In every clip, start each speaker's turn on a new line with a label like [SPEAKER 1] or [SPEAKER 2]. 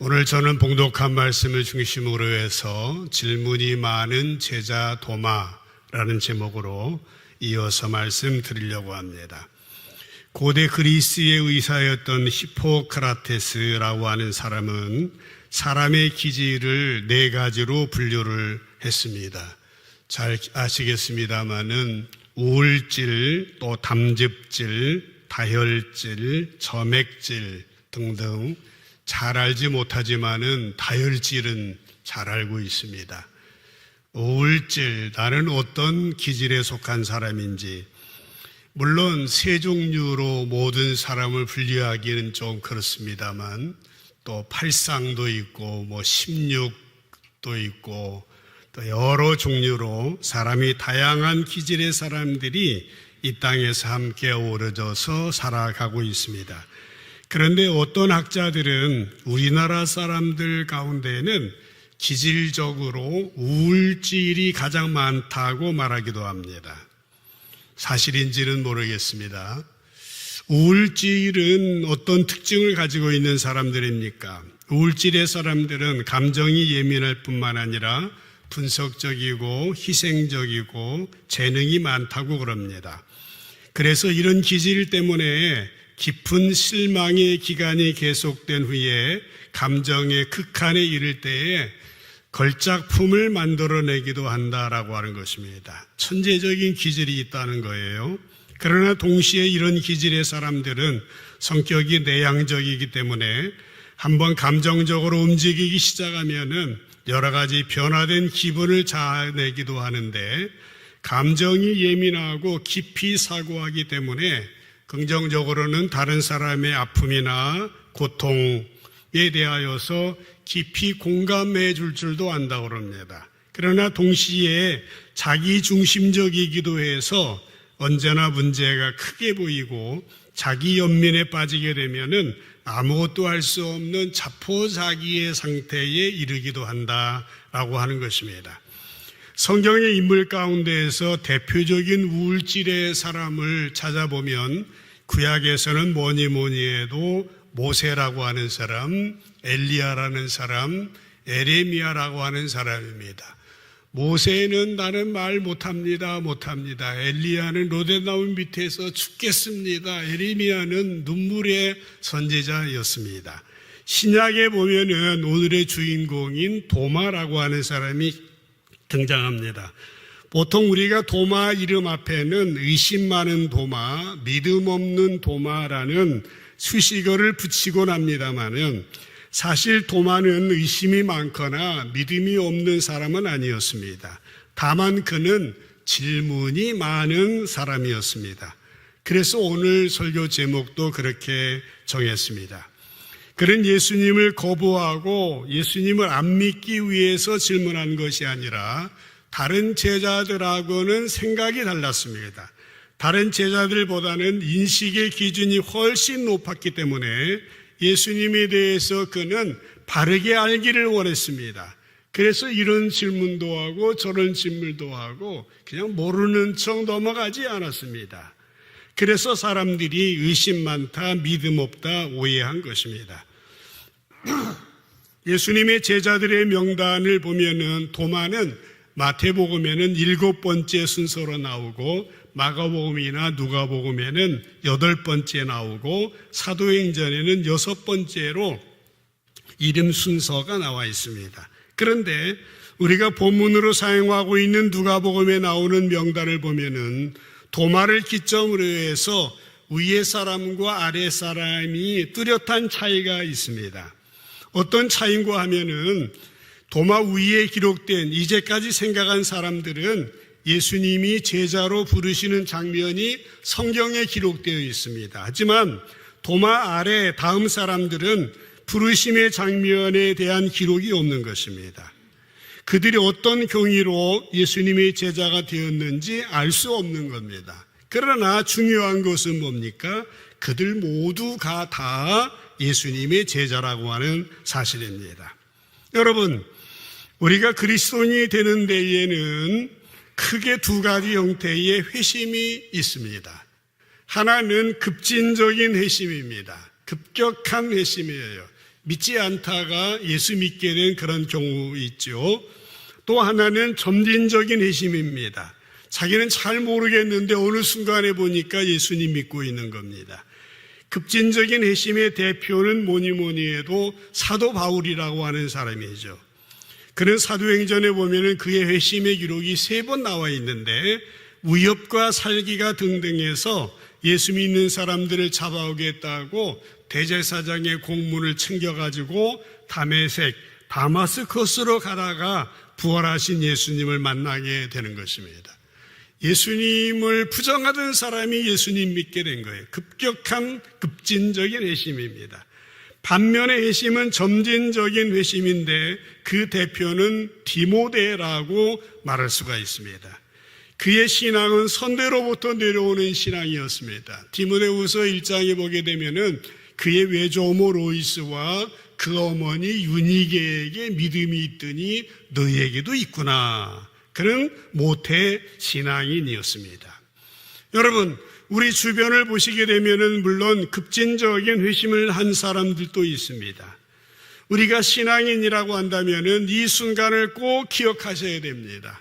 [SPEAKER 1] 오늘 저는 봉독한 말씀을 중심으로 해서 질문이 많은 제자 도마라는 제목으로 이어서 말씀드리려고 합니다. 고대 그리스의 의사였던 히포크라테스라고 하는 사람은 사람의 기질을 4가지로 분류를 했습니다. 잘 아시겠습니다마는 우울질, 또 담즙질, 다혈질, 점액질 등등 잘 알지 못하지만은 다혈질은 잘 알고 있습니다. 우울질, 나는 어떤 기질에 속한 사람인지, 물론 3종류로 모든 사람을 분류하기는 좀 그렇습니다만 또 팔상도 있고 16도 있고 또 여러 종류로 사람이 다양한 기질의 사람들이 이 땅에서 함께 어우러져서 살아가고 있습니다. 그런데 어떤 학자들은 우리나라 사람들 가운데는 기질적으로 우울질이 가장 많다고 말하기도 합니다. 사실인지는 모르겠습니다. 우울질은 어떤 특징을 가지고 있는 사람들입니까? 우울질의 사람들은 감정이 예민할 뿐만 아니라 분석적이고 희생적이고 재능이 많다고 그럽니다. 그래서 이런 기질 때문에 깊은 실망의 기간이 계속된 후에 감정의 극한에 이를 때에 걸작품을 만들어내기도 한다라고 하는 것입니다. 천재적인 기질이 있다는 거예요. 그러나 동시에 이런 기질의 사람들은 성격이 내향적이기 때문에 한번 감정적으로 움직이기 시작하면은 여러 가지 변화된 기분을 자아내기도 하는데, 감정이 예민하고 깊이 사고하기 때문에 긍정적으로는 다른 사람의 아픔이나 고통에 대하여서 깊이 공감해 줄 줄도 안다고 합니다. 그러나 동시에 자기 중심적이기도 해서 언제나 문제가 크게 보이고 자기 연민에 빠지게 되면은 아무것도 할 수 없는 자포자기의 상태에 이르기도 한다라고 하는 것입니다. 성경의 인물 가운데에서 대표적인 우울질의 사람을 찾아보면 구약에서는 뭐니 해도 모세라고 하는 사람, 엘리야라는 사람, 에레미야라고 하는 사람입니다. 모세는 나는 말 못합니다. 엘리야는 로데나무 밑에서 죽겠습니다. 에레미야는 눈물의 선지자였습니다. 신약에 보면은 오늘의 주인공인 도마라고 하는 사람이 등장합니다. 보통 우리가 도마 이름 앞에는 의심 많은 도마, 믿음 없는 도마라는 수식어를 붙이곤 합니다만은 사실 도마는 의심이 많거나 믿음이 없는 사람은 아니었습니다. 다만 그는 질문이 많은 사람이었습니다. 그래서 오늘 설교 제목도 그렇게 정했습니다. 그는 예수님을 거부하고 예수님을 안 믿기 위해서 질문한 것이 아니라 다른 제자들하고는 생각이 달랐습니다. 다른 제자들보다는 인식의 기준이 훨씬 높았기 때문에 예수님에 대해서 그는 바르게 알기를 원했습니다. 그래서 이런 질문도 하고 저런 질문도 하고 그냥 모르는 척 넘어가지 않았습니다. 그래서 사람들이 의심 많다, 믿음 없다 오해한 것입니다. 예수님의 제자들의 명단을 보면은 도마는 마태복음에는 7번째 순서로 나오고 마가복음이나 누가복음에는 8번째 나오고 사도행전에는 6번째로 이름 순서가 나와 있습니다. 그런데 우리가 본문으로 사용하고 있는 누가복음에 나오는 명단을 보면은 도마를 기점으로 해서 위의 사람과 아래 사람이 뚜렷한 차이가 있습니다. 어떤 차이인가 하면은 도마 위에 기록된 이제까지 생각한 사람들은 예수님이 제자로 부르시는 장면이 성경에 기록되어 있습니다. 하지만 도마 아래 다음 사람들은 부르심의 장면에 대한 기록이 없는 것입니다. 그들이 어떤 경위로 예수님의 제자가 되었는지 알 수 없는 겁니다. 그러나 중요한 것은 뭡니까? 그들 모두가 다 예수님의 제자라고 하는 사실입니다. 여러분, 우리가 그리스도인이 되는 데에는 크게 2가지 형태의 회심이 있습니다. 하나는 급진적인 회심입니다. 급격한 회심이에요. 믿지 않다가 예수 믿게 된 그런 경우 있죠. 또 하나는 점진적인 회심입니다. 자기는 잘 모르겠는데 어느 순간에 보니까 예수님 믿고 있는 겁니다. 급진적인 회심의 대표는 뭐니 해도 사도 바울이라고 하는 사람이죠. 그는 사도행전에 보면은 그의 회심의 기록이 3번 나와 있는데 위협과 살기가 등등해서 예수 믿는 사람들을 잡아오겠다고 대제사장의 공문을 챙겨가지고 다메섹, 다마스커스로 가다가 부활하신 예수님을 만나게 되는 것입니다. 예수님을 부정하던 사람이 예수님 믿게 된 거예요. 급격한 급진적인 회심입니다. 반면에 회심은 점진적인 회심인데 그 대표는 디모데라고 말할 수가 있습니다. 그의 신앙은 선대로부터 내려오는 신앙이었습니다. 디모데후서 1장에 보게 되면은 그의 외조모 로이스와 그 어머니 유니게에게 믿음이 있더니 너희에게도 있구나. 그런 모태 신앙인이었습니다. 여러분, 우리 주변을 보시게 되면은 물론 급진적인 회심을 한 사람들도 있습니다. 우리가 신앙인이라고 한다면은 이 순간을 꼭 기억하셔야 됩니다.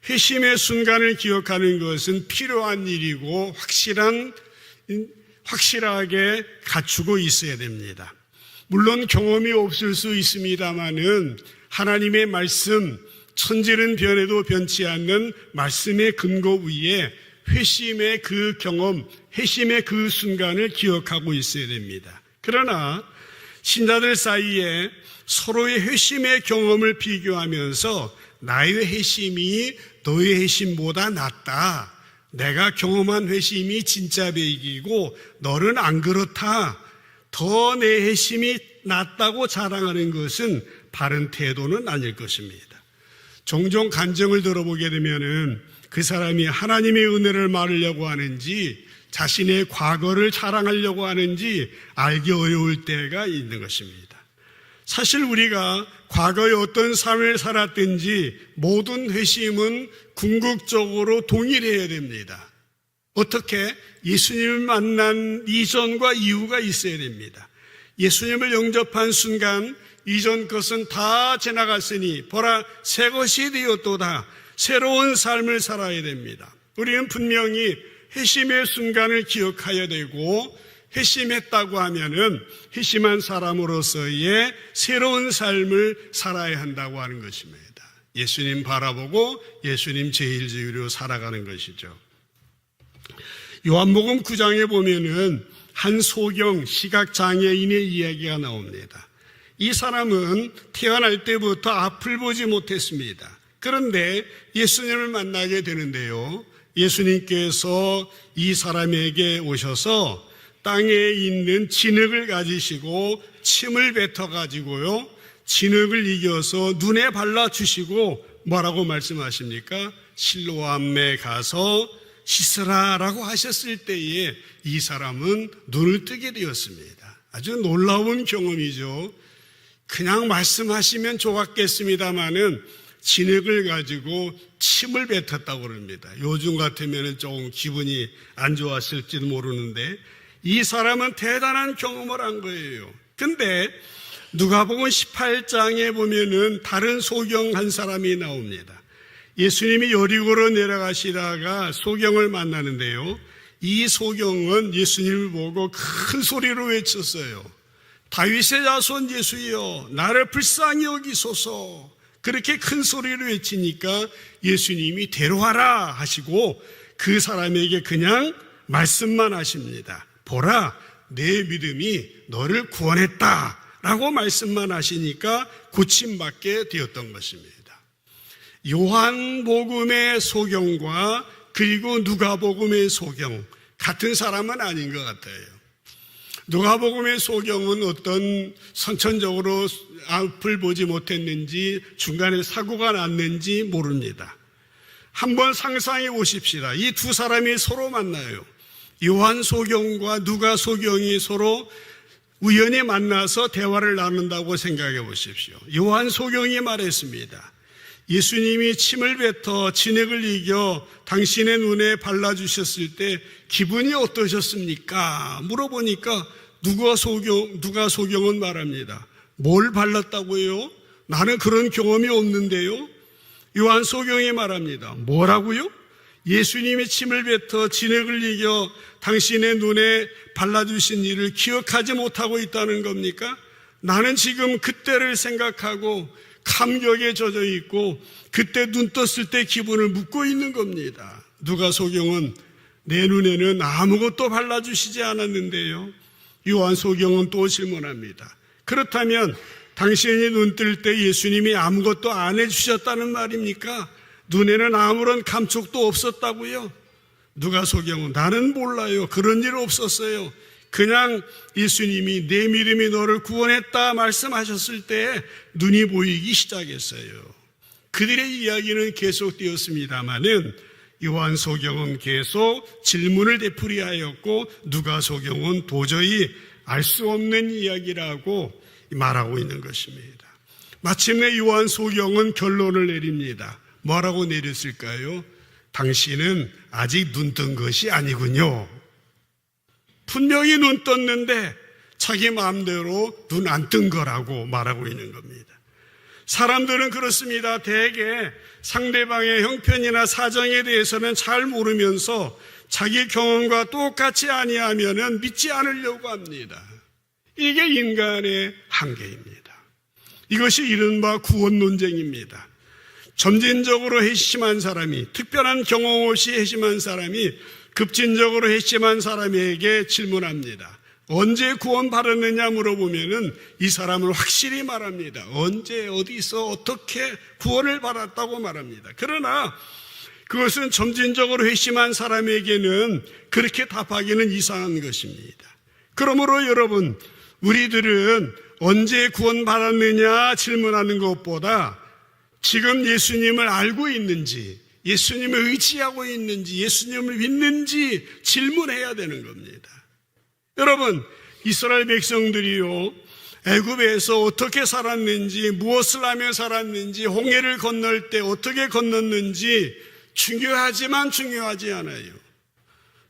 [SPEAKER 1] 회심의 순간을 기억하는 것은 필요한 일이고 확실하게 갖추고 있어야 됩니다. 물론 경험이 없을 수 있습니다만은 하나님의 말씀, 천지는 변해도 변치 않는 말씀의 근거 위에 회심의 그 경험, 회심의 그 순간을 기억하고 있어야 됩니다. 그러나 신자들 사이에 서로의 회심의 경험을 비교하면서 나의 회심이 너의 회심보다 낫다. 내가 경험한 회심이 진짜 베이기고 너는 안 그렇다. 더 내 회심이 낫다고 자랑하는 것은 바른 태도는 아닐 것입니다. 종종 간증을 들어보게 되면은 그 사람이 하나님의 은혜를 말하려고 하는지 자신의 과거를 자랑하려고 하는지 알기 어려울 때가 있는 것입니다. 사실 우리가 과거에 어떤 삶을 살았든지 모든 회심은 궁극적으로 동일해야 됩니다. 어떻게? 예수님을 만난 이전과 이후가 있어야 됩니다. 예수님을 영접한 순간 이전 것은 다 지나갔으니 보라 새 것이 되었도다. 새로운 삶을 살아야 됩니다. 우리는 분명히 회심의 순간을 기억해야 되고 회심했다고 하면은 회심한 사람으로서의 새로운 삶을 살아야 한다고 하는 것입니다. 예수님 바라보고 예수님 제일주의로 살아가는 것이죠. 요한복음 9장에 보면은 한 소경 시각장애인의 이야기가 나옵니다. 이 사람은 태어날 때부터 앞을 보지 못했습니다. 그런데 예수님을 만나게 되는데요. 예수님께서 이 사람에게 오셔서 땅에 있는 진흙을 가지시고 침을 뱉어가지고요. 진흙을 이겨서 눈에 발라주시고 뭐라고 말씀하십니까? 실로암에 가서 씻으라라고 하셨을 때에 이 사람은 눈을 뜨게 되었습니다. 아주 놀라운 경험이죠. 그냥 말씀하시면 좋았겠습니다마는 진흙을 가지고 침을 뱉었다고 그럽니다. 요즘 같으면 조금 기분이 안 좋았을지도 모르는데 이 사람은 대단한 경험을 한 거예요. 근데 누가복음 18장에 보면은 다른 소경 한 사람이 나옵니다. 예수님이 여리고로 내려가시다가 소경을 만나는데요. 이 소경은 예수님을 보고 큰 소리로 외쳤어요. 다윗의 자손 예수여, 나를 불쌍히 여기소서. 그렇게 큰 소리로 외치니까 예수님이 데려와라 하시고 그 사람에게 그냥 말씀만 하십니다. 보라, 내 믿음이 너를 구원했다 라고 말씀만 하시니까 고침받게 되었던 것입니다. 요한복음의 소경과 그리고 누가복음의 소경, 같은 사람은 아닌 것 같아요. 누가복음의 소경은 어떤 선천적으로 앞을 보지 못했는지 중간에 사고가 났는지 모릅니다. 한번 상상해 보십시다. 이 두 사람이 서로 만나요. 요한 소경과 누가 소경이 서로 우연히 만나서 대화를 나눈다고 생각해 보십시오. 요한 소경이 말했습니다. 예수님이 침을 뱉어 진액을 이겨 당신의 눈에 발라주셨을 때 기분이 어떠셨습니까? 물어보니까 누가소경은 말합니다. 뭘 발랐다고요? 나는 그런 경험이 없는데요. 요한소경이 말합니다. 뭐라고요? 예수님이 침을 뱉어 진액을 이겨 당신의 눈에 발라주신 일을 기억하지 못하고 있다는 겁니까? 나는 지금 그때를 생각하고 감격에 젖어 있고 그때 눈 떴을 때 기분을 묻고 있는 겁니다. 누가소경은 내 눈에는 아무것도 발라주시지 않았는데요. 요한소경은 또 질문합니다. 그렇다면 당신이 눈 뜰 때 예수님이 아무것도 안 해주셨다는 말입니까? 눈에는 아무런 감촉도 없었다고요? 누가소경은 나는 몰라요. 그런 일 없었어요. 그냥 예수님이 내 믿음이 너를 구원했다 말씀하셨을 때 눈이 보이기 시작했어요. 그들의 이야기는 계속되었습니다마는 요한소경은 계속 질문을 되풀이하였고 누가소경은 도저히 알 수 없는 이야기라고 말하고 있는 것입니다. 마침내 요한소경은 결론을 내립니다. 뭐라고 내렸을까요? 당신은 아직 눈 뜬 것이 아니군요. 분명히 눈 떴는데 자기 마음대로 눈 안 뜬 거라고 말하고 있는 겁니다. 사람들은 그렇습니다. 대개 상대방의 형편이나 사정에 대해서는 잘 모르면서 자기 경험과 똑같이 아니하면은 믿지 않으려고 합니다. 이게 인간의 한계입니다. 이것이 이른바 구원 논쟁입니다. 점진적으로 회심한 사람이, 특별한 경험 없이 회심한 사람이 급진적으로 회심한 사람에게 질문합니다. 언제 구원 받았느냐 물어보면은 이 사람은 확실히 말합니다. 언제, 어디서, 어떻게 구원을 받았다고 말합니다. 그러나 그것은 점진적으로 회심한 사람에게는 그렇게 답하기는 이상한 것입니다. 그러므로 여러분, 우리들은 언제 구원 받았느냐 질문하는 것보다 지금 예수님을 알고 있는지, 예수님을 의지하고 있는지, 예수님을 믿는지 질문해야 되는 겁니다. 여러분, 이스라엘 백성들이요, 애굽에서 어떻게 살았는지, 무엇을 하며 살았는지, 홍해를 건널 때 어떻게 건넜는지 중요하지만 중요하지 않아요.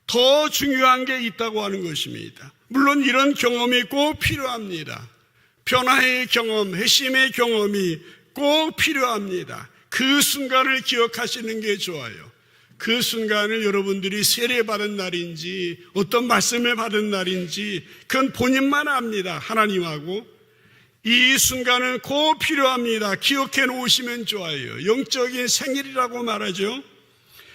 [SPEAKER 1] 더 중요한 게 있다고 하는 것입니다. 물론 이런 경험이 꼭 필요합니다. 변화의 경험, 회심의 경험이 꼭 필요합니다. 그 순간을 기억하시는 게 좋아요. 그 순간을 여러분들이 세례받은 날인지 어떤 말씀을 받은 날인지 그건 본인만 압니다. 하나님하고. 이 순간은 꼭 필요합니다. 기억해 놓으시면 좋아요. 영적인 생일이라고 말하죠.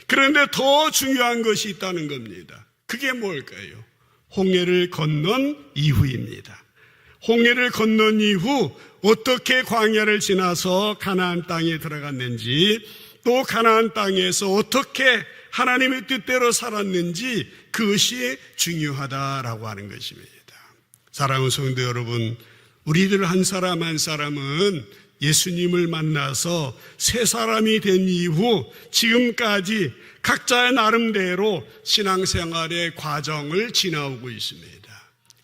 [SPEAKER 1] 그런데 더 중요한 것이 있다는 겁니다. 그게 뭘까요? 홍해를 건넌 이후입니다. 홍해를 건넌 이후 어떻게 광야를 지나서 가나안 땅에 들어갔는지, 또 가나안 땅에서 어떻게 하나님의 뜻대로 살았는지 그것이 중요하다라고 하는 것입니다. 사랑하는 성도 여러분, 우리들 한 사람 한 사람은 예수님을 만나서 새 사람이 된 이후 지금까지 각자의 나름대로 신앙생활의 과정을 지나오고 있습니다.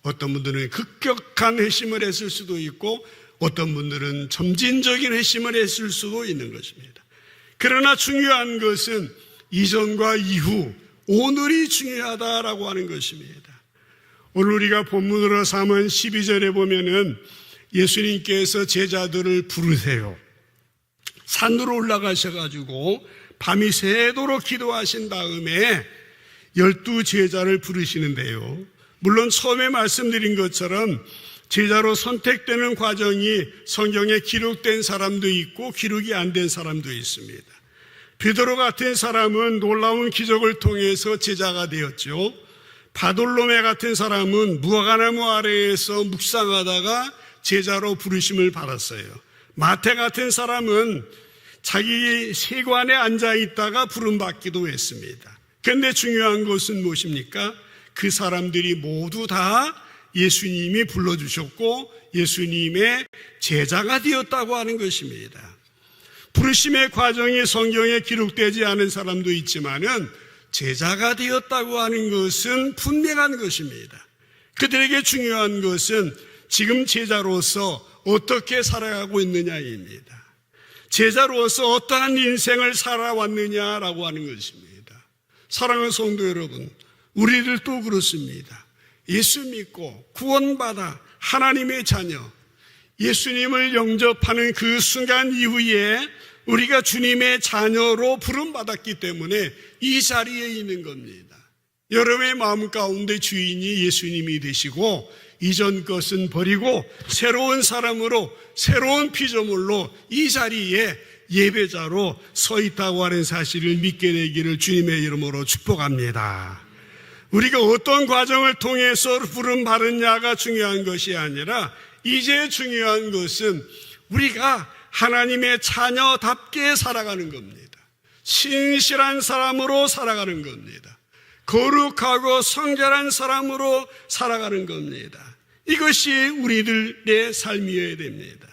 [SPEAKER 1] 어떤 분들은 급격한 회심을 했을 수도 있고 어떤 분들은 점진적인 회심을 했을 수도 있는 것입니다. 그러나 중요한 것은 이전과 이후, 오늘이 중요하다라고 하는 것입니다. 오늘 우리가 본문으로 삼은 12절에 보면은 예수님께서 제자들을 부르세요. 산으로 올라가셔가지고 밤이 새도록 기도하신 다음에 12 제자를 부르시는데요. 물론 처음에 말씀드린 것처럼 제자로 선택되는 과정이 성경에 기록된 사람도 있고 기록이 안 된 사람도 있습니다. 베드로 같은 사람은 놀라운 기적을 통해서 제자가 되었죠. 바돌로메 같은 사람은 무화과나무 아래에서 묵상하다가 제자로 부르심을 받았어요. 마태 같은 사람은 자기 세관에 앉아 있다가 부름받기도 했습니다. 그런데 중요한 것은 무엇입니까? 그 사람들이 모두 다 예수님이 불러주셨고 예수님의 제자가 되었다고 하는 것입니다. 부르심의 과정이 성경에 기록되지 않은 사람도 있지만은 제자가 되었다고 하는 것은 분명한 것입니다. 그들에게 중요한 것은 지금 제자로서 어떻게 살아가고 있느냐입니다. 제자로서 어떠한 인생을 살아왔느냐라고 하는 것입니다. 사랑하는 성도 여러분, 우리들도 그렇습니다. 예수 믿고 구원받아 하나님의 자녀, 예수님을 영접하는 그 순간 이후에 우리가 주님의 자녀로 부름받았기 때문에 이 자리에 있는 겁니다. 여러분의 마음 가운데 주인이 예수님이 되시고 이전 것은 버리고 새로운 사람으로, 새로운 피조물로 이 자리에 예배자로 서 있다고 하는 사실을 믿게 되기를 주님의 이름으로 축복합니다. 우리가 어떤 과정을 통해서 부름받았냐가 중요한 것이 아니라 이제 중요한 것은 우리가 하나님의 자녀답게 살아가는 겁니다. 신실한 사람으로 살아가는 겁니다. 거룩하고 성결한 사람으로 살아가는 겁니다. 이것이 우리들의 삶이어야 됩니다.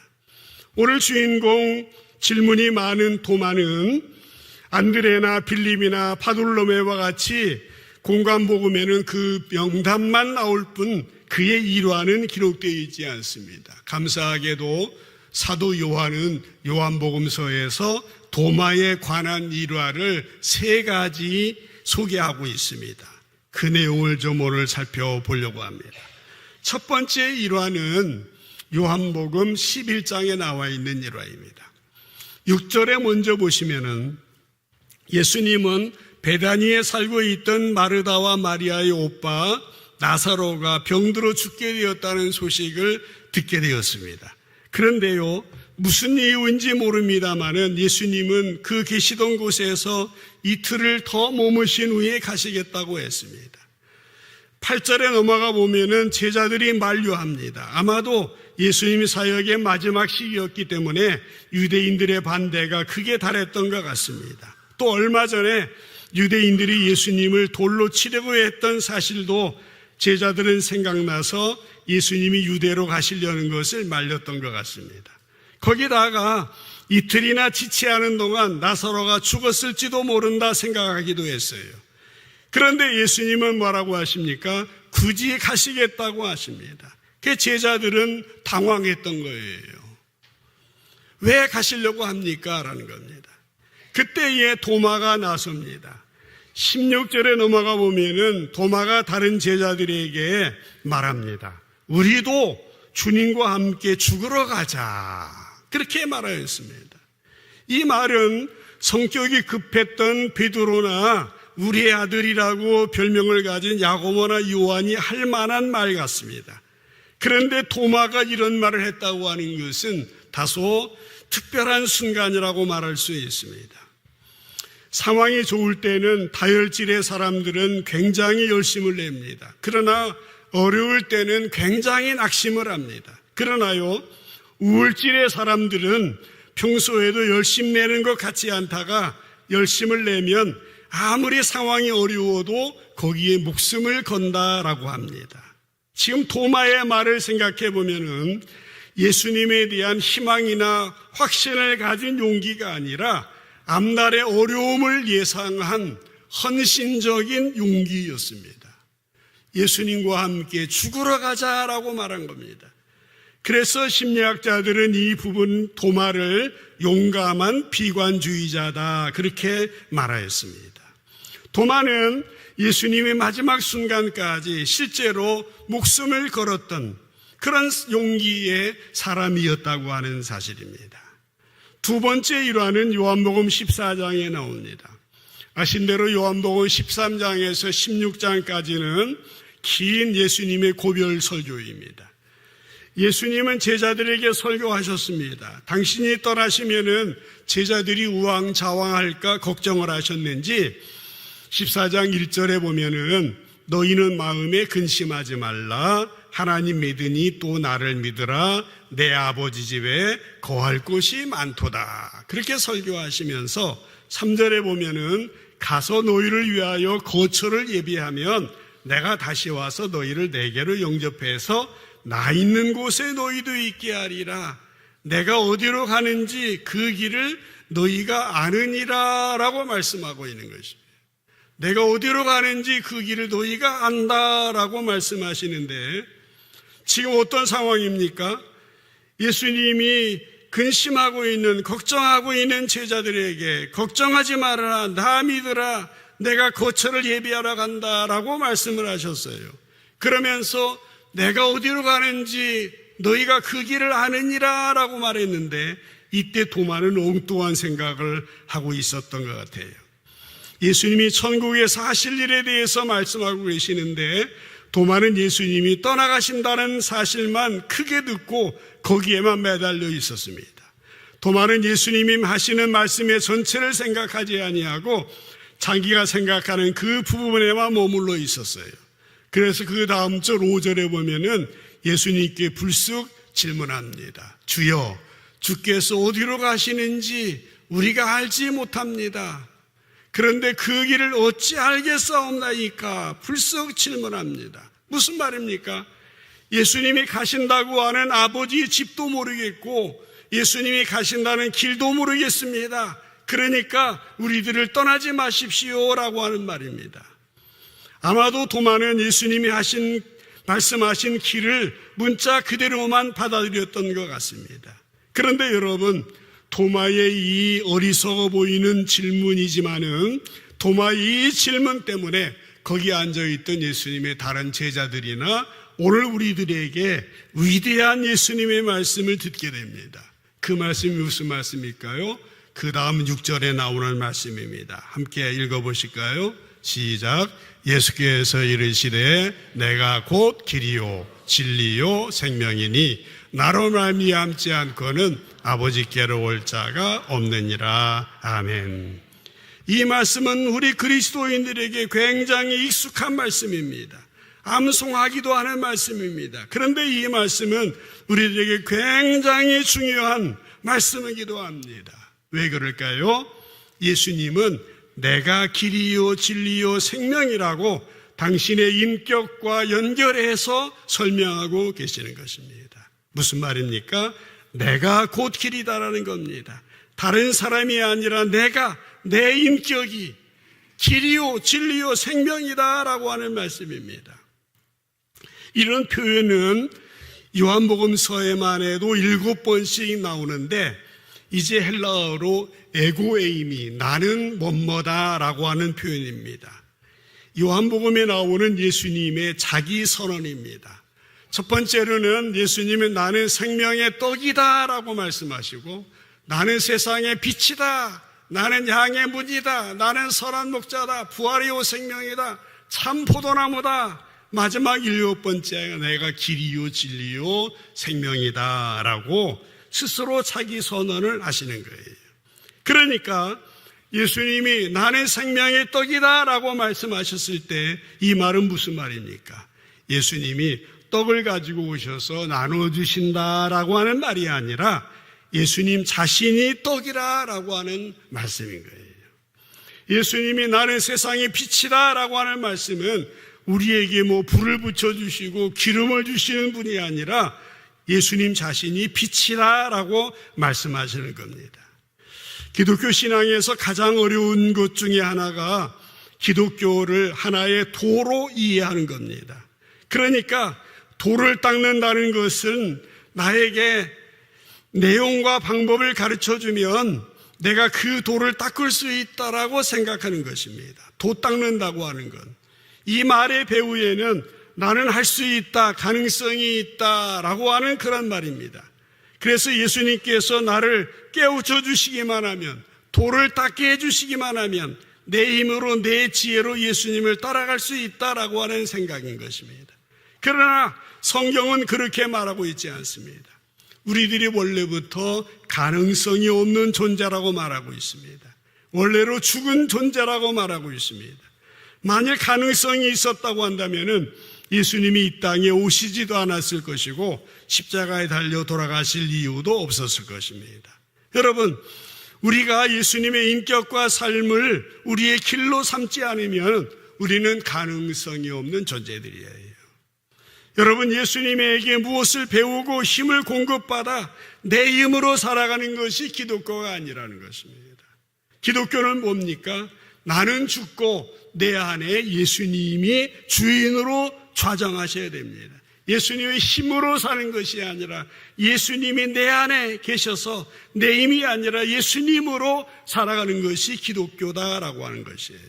[SPEAKER 1] 오늘 주인공 질문이 많은 도마는 안드레나 빌립이나 바돌로메와 같이 공관복음에는 그 명단만 나올 뿐 그의 일화는 기록되어 있지 않습니다. 감사하게도 사도 요한은 요한복음서에서 도마에 관한 일화를 3가지 소개하고 있습니다. 그 내용을 좀 오늘 살펴보려고 합니다. 첫 번째 일화는 요한복음 11장에 나와 있는 일화입니다. 6절에 먼저 보시면은 예수님은 베다니에 살고 있던 마르다와 마리아의 오빠 나사로가 병들어 죽게 되었다는 소식을 듣게 되었습니다. 그런데요, 무슨 이유인지 모릅니다마는 예수님은 그 계시던 곳에서 이틀을 더 머무신 후에 가시겠다고 했습니다. 8절에 넘어가 보면은 제자들이 만류합니다. 아마도 예수님이 사역의 마지막 시기였기 때문에 유대인들의 반대가 크게 달했던 것 같습니다. 또 얼마 전에 유대인들이 예수님을 돌로 치려고 했던 사실도 제자들은 생각나서 예수님이 유대로 가시려는 것을 말렸던 것 같습니다. 거기다가 이틀이나 지체하는 동안 나사로가 죽었을지도 모른다 생각하기도 했어요. 그런데 예수님은 뭐라고 하십니까? 굳이 가시겠다고 하십니다. 그 제자들은 당황했던 거예요. 왜 가시려고 합니까? 라는 겁니다. 그때에 도마가 나섭니다. 16절에 넘어가 보면은 도마가 다른 제자들에게 말합니다. 우리도 주님과 함께 죽으러 가자. 그렇게 말하였습니다. 이 말은 성격이 급했던 베드로나 우리의 아들이라고 별명을 가진 야고보나 요한이 할 만한 말 같습니다. 그런데 도마가 이런 말을 했다고 하는 것은 다소 특별한 순간이라고 말할 수 있습니다. 상황이 좋을 때는 다혈질의 사람들은 굉장히 열심을 냅니다. 그러나 어려울 때는 굉장히 낙심을 합니다. 그러나요, 우울질의 사람들은 평소에도 열심 내는 것 같지 않다가 열심을 내면 아무리 상황이 어려워도 거기에 목숨을 건다라고 합니다. 지금 도마의 말을 생각해 보면은 예수님에 대한 희망이나 확신을 가진 용기가 아니라 앞날의 어려움을 예상한 헌신적인 용기였습니다. 예수님과 함께 죽으러 가자라고 말한 겁니다. 그래서 심리학자들은 이 부분 도마를 용감한 비관주의자다 그렇게 말하였습니다. 도마는 예수님의 마지막 순간까지 실제로 목숨을 걸었던 그런 용기의 사람이었다고 하는 사실입니다. 두 번째 일화는 요한복음 14장에 나옵니다. 아신 대로 요한복음 13장에서 16장까지는 긴 예수님의 고별 설교입니다. 예수님은 제자들에게 설교하셨습니다. 당신이 떠나시면은 제자들이 우왕좌왕할까 걱정을 하셨는지 14장 1절에 보면은 너희는 마음에 근심하지 말라. 하나님 믿으니 또 나를 믿으라. 내 아버지 집에 거할 곳이 많도다. 그렇게 설교하시면서 3절에 보면은 가서 너희를 위하여 거처를 예비하면 내가 다시 와서 너희를 내게로 영접해서 나 있는 곳에 너희도 있게 하리라. 내가 어디로 가는지 그 길을 너희가 아느니라 라고 말씀하고 있는 것입니다. 내가 어디로 가는지 그 길을 너희가 안다라고 말씀하시는데 지금 어떤 상황입니까? 예수님이 근심하고 있는, 걱정하고 있는 제자들에게 걱정하지 말아라, 나 믿으라, 내가 거처를 예비하러 간다라고 말씀을 하셨어요. 그러면서 내가 어디로 가는지 너희가 그 길을 아느니라 라고 말했는데, 이때 도마는 엉뚱한 생각을 하고 있었던 것 같아요. 예수님이 천국에서 하실 일에 대해서 말씀하고 계시는데, 도마는 예수님이 떠나가신다는 사실만 크게 듣고 거기에만 매달려 있었습니다. 도마는 예수님이 하시는 말씀의 전체를 생각하지 아니하고 자기가 생각하는 그 부분에만 머물러 있었어요. 그래서 그 다음 절 5절에 보면은 예수님께 불쑥 질문합니다. 주여, 주께서 어디로 가시는지 우리가 알지 못합니다. 그런데 그 길을 어찌 알겠사옵나이까? 불쑥 질문합니다. 무슨 말입니까? 예수님이 가신다고 하는 아버지의 집도 모르겠고 예수님이 가신다는 길도 모르겠습니다. 그러니까 우리들을 떠나지 마십시오 라고 하는 말입니다. 아마도 도마는 예수님이 말씀하신 길을 문자 그대로만 받아들였던 것 같습니다. 그런데 여러분, 도마의 이 어리석어 보이는 질문이지만은 도마의 이 질문 때문에 거기 앉아있던 예수님의 다른 제자들이나 오늘 우리들에게 위대한 예수님의 말씀을 듣게 됩니다. 그 말씀이 무슨 말씀일까요? 그 다음 6절에 나오는 말씀입니다. 함께 읽어보실까요? 시작. 예수께서 이르시되 내가 곧 길이요 진리요 생명이니 나로 말미암지 않고는 아버지께로 올 자가 없느니라. 아멘. 이 말씀은 우리 그리스도인들에게 굉장히 익숙한 말씀입니다. 암송하기도 하는 말씀입니다. 그런데 이 말씀은 우리들에게 굉장히 중요한 말씀이기도 합니다. 왜 그럴까요? 예수님은 내가 길이요 진리요 생명이라고 당신의 인격과 연결해서 설명하고 계시는 것입니다. 무슨 말입니까? 내가 곧 길이다라는 겁니다. 다른 사람이 아니라 내 인격이 길이요 진리요 생명이다라고 하는 말씀입니다. 이런 표현은 요한복음서에만 해도 7번씩 나오는데 이제 헬라어로 에고에이미, 나는 뭐뭐다라고 하는 표현입니다. 요한복음에 나오는 예수님의 자기 선언입니다. 첫 번째로는 예수님은 나는 생명의 떡이다라고 말씀하시고, 나는 세상의 빛이다, 나는 양의 문이다, 나는 선한 목자다, 부활이요 생명이다, 참 포도나무다. 마지막 7번째가 내가 길이요 진리요 생명이다 라고 스스로 자기 선언을 하시는 거예요. 그러니까 예수님이 나는 생명의 떡이다 라고 말씀하셨을 때 이 말은 무슨 말입니까? 예수님이 떡을 가지고 오셔서 나눠주신다 라고 하는 말이 아니라 예수님 자신이 떡이라 라고 하는 말씀인 거예요. 예수님이 나는 세상의 빛이다 라고 하는 말씀은 우리에게 불을 붙여주시고 기름을 주시는 분이 아니라 예수님 자신이 빛이다 라고 말씀하시는 겁니다. 기독교 신앙에서 가장 어려운 것 중에 하나가 기독교를 하나의 도로 이해하는 겁니다. 그러니까 도를 닦는다는 것은 나에게 내용과 방법을 가르쳐주면 내가 그 도를 닦을 수 있다라고 생각하는 것입니다. 도 닦는다고 하는 건. 이 말의 배후에는 나는 할 수 있다, 가능성이 있다라고 하는 그런 말입니다. 그래서 예수님께서 나를 깨우쳐 주시기만 하면, 도를 닦게 해주시기만 하면 내 힘으로 내 지혜로 예수님을 따라갈 수 있다라고 하는 생각인 것입니다. 그러나 성경은 그렇게 말하고 있지 않습니다. 우리들이 원래부터 가능성이 없는 존재라고 말하고 있습니다. 원래로 죽은 존재라고 말하고 있습니다. 만일 가능성이 있었다고 한다면은 예수님이 이 땅에 오시지도 않았을 것이고 십자가에 달려 돌아가실 이유도 없었을 것입니다. 여러분, 우리가 예수님의 인격과 삶을 우리의 길로 삼지 않으면 우리는 가능성이 없는 존재들이에요. 여러분, 예수님에게 무엇을 배우고 힘을 공급받아 내 힘으로 살아가는 것이 기독교가 아니라는 것입니다. 기독교는 뭡니까? 나는 죽고 내 안에 예수님이 주인으로 좌정하셔야 됩니다. 예수님의 힘으로 사는 것이 아니라 예수님이 내 안에 계셔서 내 힘이 아니라 예수님으로 살아가는 것이 기독교다라고 하는 것이에요.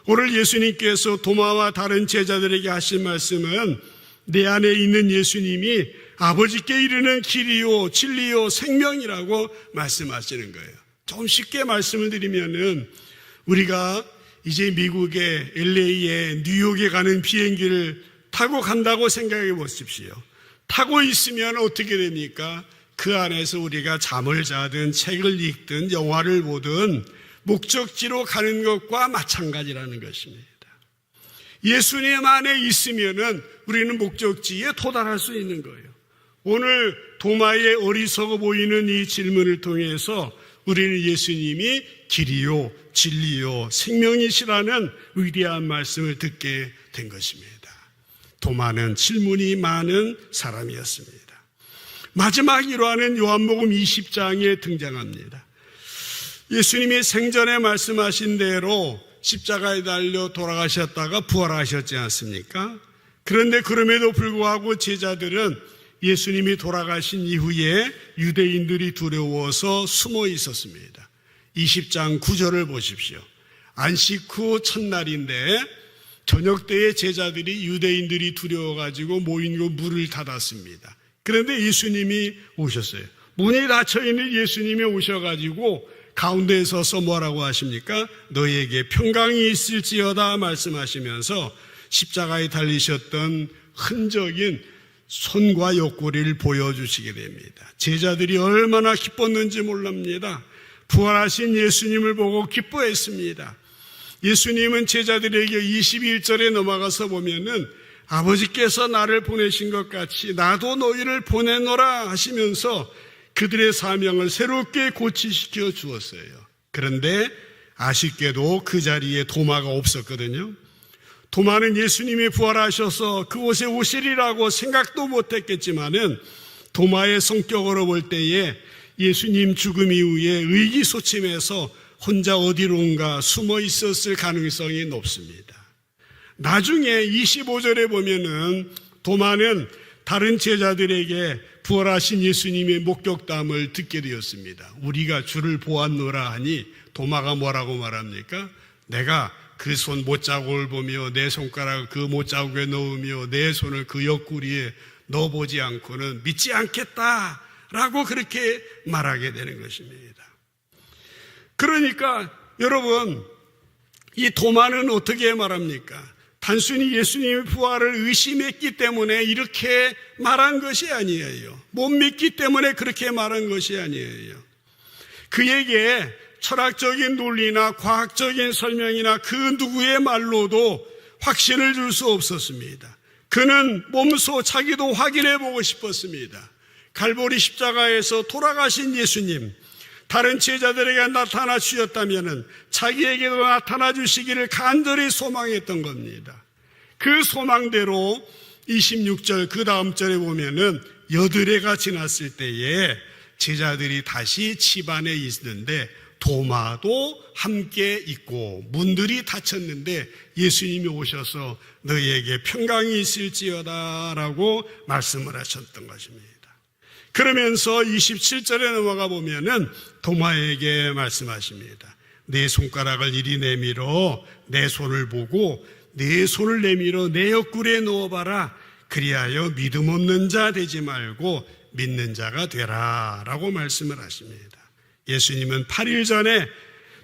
[SPEAKER 1] 오늘 예수님께서 도마와 다른 제자들에게 하신 말씀은 내 안에 있는 예수님이 아버지께 이르는 길이요 진리요 생명이라고 말씀하시는 거예요. 좀 쉽게 말씀을 드리면은 우리가 이제 미국의 LA에 뉴욕에 가는 비행기를 타고 간다고 생각해 보십시오. 타고 있으면 어떻게 됩니까? 그 안에서 우리가 잠을 자든 책을 읽든 영화를 보든 목적지로 가는 것과 마찬가지라는 것입니다. 예수님 안에 있으면은 우리는 목적지에 도달할 수 있는 거예요. 오늘 도마의 어리석어 보이는 이 질문을 통해서 우리는 예수님이 길이요 진리요 생명이시라는 위대한 말씀을 듣게 된 것입니다. 도마는 질문이 많은 사람이었습니다. 마지막 일화는 요한복음 20장에 등장합니다. 예수님이 생전에 말씀하신 대로 십자가에 달려 돌아가셨다가 부활하셨지 않습니까? 그런데 그럼에도 불구하고 제자들은 예수님이 돌아가신 이후에 유대인들이 두려워서 숨어 있었습니다. 20장 9절을 보십시오. 안식 후 첫날인데 저녁 때에 제자들이 유대인들이 두려워가지고 모인 곳 문을 닫았습니다. 그런데 예수님이 오셨어요. 문이 닫혀있는 예수님이 오셔가지고 가운데에 서서 뭐라고 하십니까? 너희에게 평강이 있을지어다 말씀하시면서 십자가에 달리셨던 흔적인 손과 옆구리를 보여주시게 됩니다. 제자들이 얼마나 기뻤는지 몰랍니다. 부활하신 예수님을 보고 기뻐했습니다. 예수님은 제자들에게 21절에 넘어가서 보면은 아버지께서 나를 보내신 것 같이 나도 너희를 보내노라 하시면서 그들의 사명을 새롭게 고치시켜 주었어요. 그런데 아쉽게도 그 자리에 도마가 없었거든요. 도마는 예수님이 부활하셔서 그곳에 오시리라고 생각도 못했겠지만은 도마의 성격으로 볼 때에 예수님 죽음 이후에 의기소침해서 혼자 어디론가 숨어 있었을 가능성이 높습니다. 나중에 25절에 보면은 도마는 다른 제자들에게 부활하신 예수님의 목격담을 듣게 되었습니다. 우리가 주를 보았노라 하니 도마가 뭐라고 말합니까? 내가 그 손 못자국을 보며 내 손가락을 그 못자국에 넣으며 내 손을 그 옆구리에 넣어보지 않고는 믿지 않겠다라고 그렇게 말하게 되는 것입니다. 그러니까 여러분, 이 도마는 어떻게 말합니까? 단순히 예수님의 부활을 의심했기 때문에 이렇게 말한 것이 아니에요. 못 믿기 때문에 그렇게 말한 것이 아니에요. 그에게 철학적인 논리나 과학적인 설명이나 그 누구의 말로도 확신을 줄 수 없었습니다. 그는 몸소 자기도 확인해 보고 싶었습니다. 갈보리 십자가에서 돌아가신 예수님, 다른 제자들에게 나타나 주셨다면 자기에게도 나타나 주시기를 간절히 소망했던 겁니다. 그 소망대로 26절 그 다음 절에 보면은 여드레가 지났을 때에 제자들이 다시 집안에 있는데 도마도 함께 있고 문들이 닫혔는데 예수님이 오셔서 너희에게 평강이 있을지어다 라고 말씀을 하셨던 것입니다. 그러면서 27절에 넘어가 보면은 도마에게 말씀하십니다. 내 손가락을 이리 내밀어 내 손을 보고 내 손을 내밀어 내 옆구리에 넣어봐라. 그리하여 믿음 없는 자 되지 말고 믿는 자가 되라 라고 말씀을 하십니다. 예수님은 8일 전에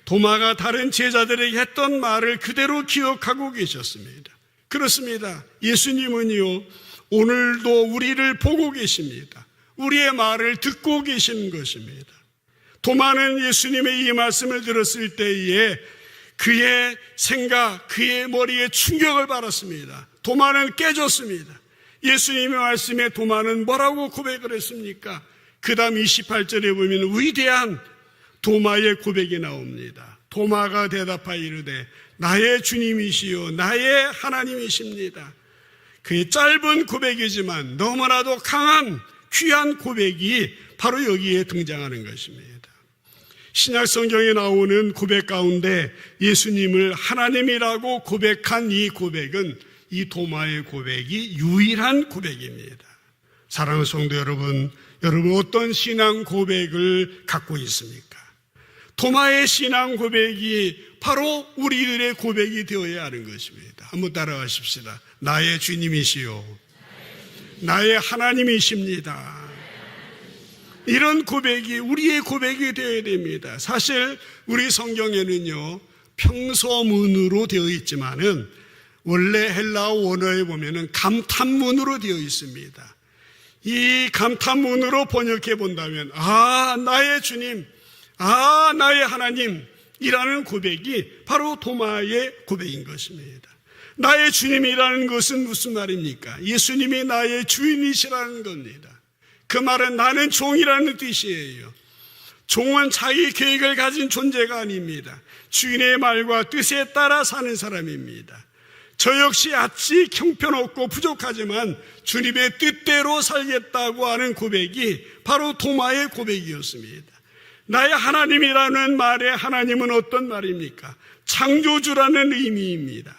[SPEAKER 1] 도마가 다른 제자들에게 했던 말을 그대로 기억하고 계셨습니다. 그렇습니다. 예수님은요 오늘도 우리를 보고 계십니다. 우리의 말을 듣고 계시는 것입니다. 도마는 예수님의 이 말씀을 들었을 때에 그의 생각, 그의 머리에 충격을 받았습니다. 도마는 깨졌습니다. 예수님의 말씀에 도마는 뭐라고 고백을 했습니까? 그 다음 28절에 보면 위대한 도마의 고백이 나옵니다. 도마가 대답하여 이르되 나의 주님이시요 나의 하나님이십니다. 그의 짧은 고백이지만 너무나도 강한 귀한 고백이 바로 여기에 등장하는 것입니다. 신약 성경에 나오는 고백 가운데 예수님을 하나님이라고 고백한 이 고백은 이 도마의 고백이 유일한 고백입니다. 사랑하는 성도 여러분, 여러분 어떤 신앙 고백을 갖고 있습니까? 도마의 신앙 고백이 바로 우리들의 고백이 되어야 하는 것입니다. 한번 따라하십시다. 나의 주님이시요, 나의 하나님이십니다. 이런 고백이 우리의 고백이 되어야 됩니다. 사실 우리 성경에는요, 평서문으로 되어 있지만은 원래 헬라어 원어에 보면은 감탄문으로 되어 있습니다. 이 감탄문으로 번역해 본다면, 나의 주님, 나의 하나님이라는 고백이 바로 도마의 고백인 것입니다. 나의 주님이라는 것은 무슨 말입니까? 예수님이 나의 주인이시라는 겁니다. 그 말은 나는 종이라는 뜻이에요. 종은 자기 계획을 가진 존재가 아닙니다. 주인의 말과 뜻에 따라 사는 사람입니다. 저 역시 아직 형편없고 부족하지만 주님의 뜻대로 살겠다고 하는 고백이 바로 도마의 고백이었습니다. 나의 하나님이라는 말의 하나님은 어떤 말입니까? 창조주라는 의미입니다.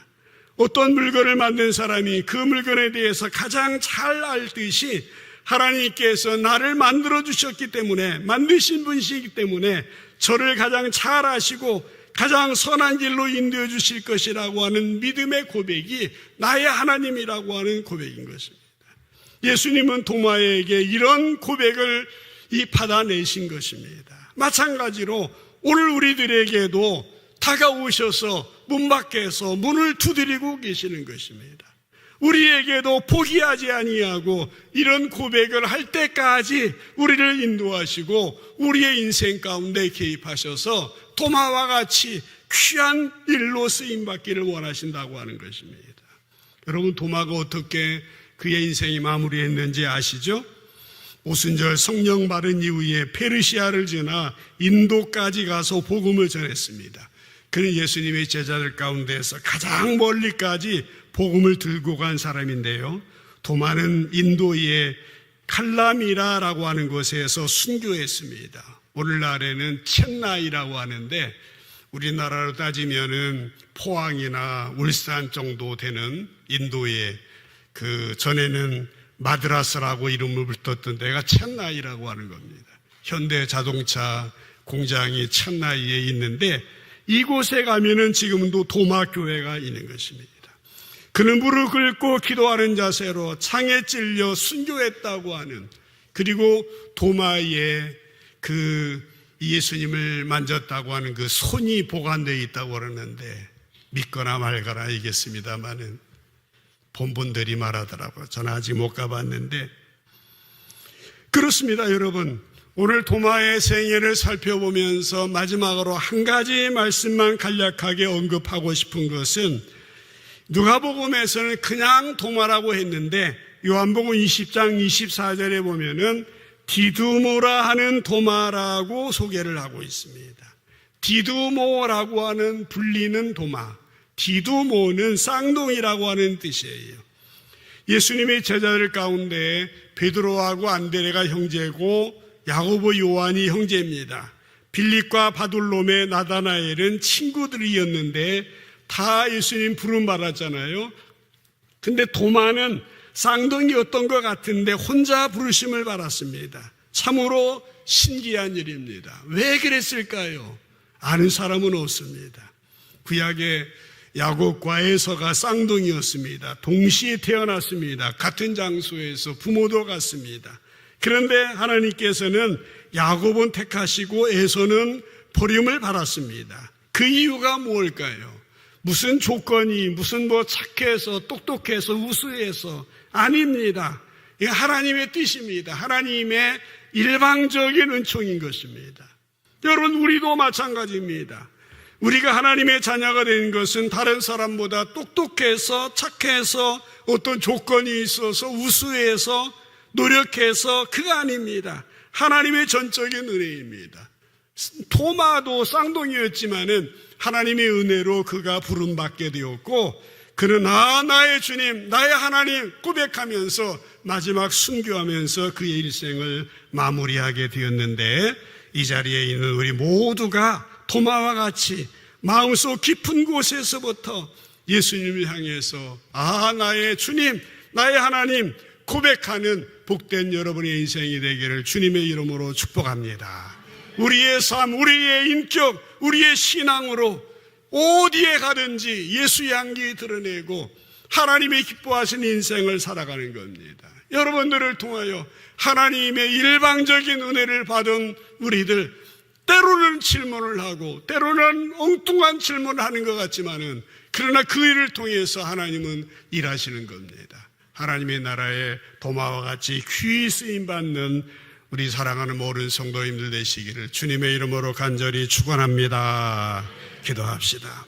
[SPEAKER 1] 어떤 물건을 만든 사람이 그 물건에 대해서 가장 잘 알듯이 하나님께서 나를 만들어 주셨기 때문에, 만드신 분이시기 때문에 저를 가장 잘 아시고 가장 선한 길로 인도해 주실 것이라고 하는 믿음의 고백이 나의 하나님이라고 하는 고백인 것입니다. 예수님은 도마에게 이런 고백을 받아내신 것입니다. 마찬가지로 오늘 우리들에게도 다가오셔서 문 밖에서 문을 두드리고 계시는 것입니다. 우리에게도 포기하지 아니하고 이런 고백을 할 때까지 우리를 인도하시고 우리의 인생 가운데 개입하셔서 도마와 같이 귀한 일로 쓰임받기를 원하신다고 하는 것입니다. 여러분, 도마가 어떻게 그의 인생이 마무리했는지 아시죠? 오순절 성령 받은 이후에 페르시아를 지나 인도까지 가서 복음을 전했습니다. 그는 예수님의 제자들 가운데서 가장 멀리까지 복음을 들고 간 사람인데요, 도마는 인도의 칼라미라라고 하는 곳에서 순교했습니다. 오늘날에는 첸나이라고 하는데 우리나라로 따지면은 포항이나 울산 정도 되는 인도의 그 전에는 마드라스라고 이름을 붙었던 데가 첸나이라고 하는 겁니다. 현대 자동차 공장이 첸나이에 있는데 이곳에 가면은 지금도 도마 교회가 있는 것입니다. 그는 무릎 꿇고 기도하는 자세로 창에 찔려 순교했다고 하는, 그리고 도마에 그 예수님을 만졌다고 하는 그 손이 보관되어 있다고 그러는데 믿거나 말거나 알겠습니다만은 본분들이 말하더라고요. 저는 아직 못 가봤는데 그렇습니다. 여러분, 오늘 도마의 생애를 살펴보면서 마지막으로 한 가지 말씀만 간략하게 언급하고 싶은 것은, 누가복음에서는 그냥 도마라고 했는데 요한복음 20장 24절에 보면은 디두모라 하는 도마라고 소개를 하고 있습니다. 디두모라고 하는 불리는 도마, 디두모는 쌍둥이라고 하는 뜻이에요. 예수님의 제자들 가운데 베드로하고 안드레가 형제고 야고보 요한이 형제입니다. 빌립과 바돌롬의 나다나엘은 친구들이었는데 다 예수님 부름 받았잖아요. 근데 도마는 쌍둥이였던 것 같은데 혼자 부르심을 받았습니다. 참으로 신기한 일입니다. 왜 그랬을까요? 아는 사람은 없습니다. 구약의 야곱과 에서가 쌍둥이였습니다. 동시에 태어났습니다. 같은 장소에서 부모도 같습니다. 그런데 하나님께서는 야곱은 택하시고 에서는 버림을 받았습니다. 그 이유가 무엇일까요? 무슨 조건이, 무슨 착해서, 똑똑해서, 우수해서 아닙니다. 이거 하나님의 뜻입니다. 하나님의 일방적인 은총인 것입니다. 여러분, 우리도 마찬가지입니다. 우리가 하나님의 자녀가 되는 것은 다른 사람보다 똑똑해서, 착해서, 어떤 조건이 있어서, 우수해서, 노력해서 그가 아닙니다. 하나님의 전적인 은혜입니다. 도마도 쌍둥이였지만은 하나님의 은혜로 그가 부름받게 되었고, 그는 나의 주님, 나의 하나님 고백하면서 마지막 순교하면서 그의 일생을 마무리하게 되었는데, 이 자리에 있는 우리 모두가 도마와 같이 마음속 깊은 곳에서부터 예수님을 향해서 나의 주님, 나의 하나님 고백하는 복된 여러분의 인생이 되기를 주님의 이름으로 축복합니다. 우리의 삶, 우리의 인격, 우리의 신앙으로 어디에 가든지 예수의 향기 드러내고 하나님의 기뻐하시는 인생을 살아가는 겁니다. 여러분들을 통하여 하나님의 일방적인 은혜를 받은 우리들, 때로는 질문을 하고 때로는 엉뚱한 질문을 하는 것 같지만은 그러나 그 일을 통해서 하나님은 일하시는 겁니다. 하나님의 나라에 도마와 같이 귀히 쓰임받는 우리 사랑하는 모든 성도님들 되시기를 주님의 이름으로 간절히 축원합니다. 기도합시다.